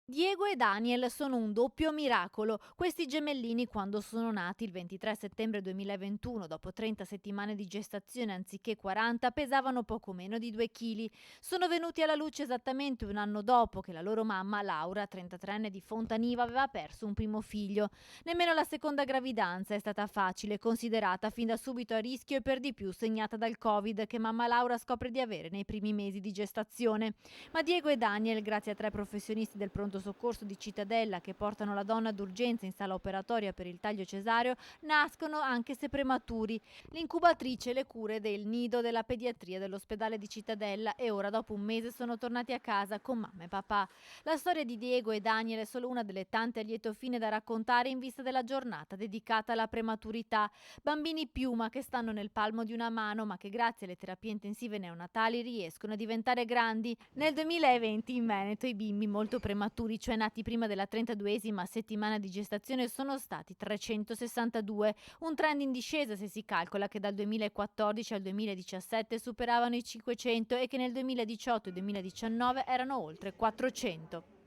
Diego e Daniel sono un doppio miracolo. Questi gemellini, quando sono nati il 23 settembre 2021, dopo 30 settimane di gestazione anziché 40, pesavano poco meno di 2 kg. Sono venuti alla luce esattamente un anno dopo che la loro mamma, Laura, 33enne di Fontaniva, aveva perso un primo figlio. Nemmeno la seconda gravidanza è stata facile, considerata fin da subito a rischio e per di più segnata dal Covid che mamma Laura scopre di avere nei primi mesi di gestazione. Ma Diego e Daniel, grazie a 3 professionisti del pronto soccorso di Cittadella che portano la donna d'urgenza in sala operatoria per il taglio cesareo, nascono anche se prematuri. L'incubatrice e le cure del nido della pediatria dell'ospedale di Cittadella e ora dopo un mese sono tornati a casa con mamma e papà. La storia di Diego e Daniel è solo una delle tante a lieto fine da raccontare in vista della giornata dedicata alla prematurità. Bambini piuma che stanno nel palmo di una mano ma che grazie alle terapie intensive neonatali riescono a diventare grandi. Nel 2020 in Veneto i bimbi molto prematuri, cioè nati prima della 32esima settimana di gestazione, sono stati 362, un trend in discesa se si calcola che dal 2014 al 2017 superavano i 500 e che nel 2018 e 2019 erano oltre 400.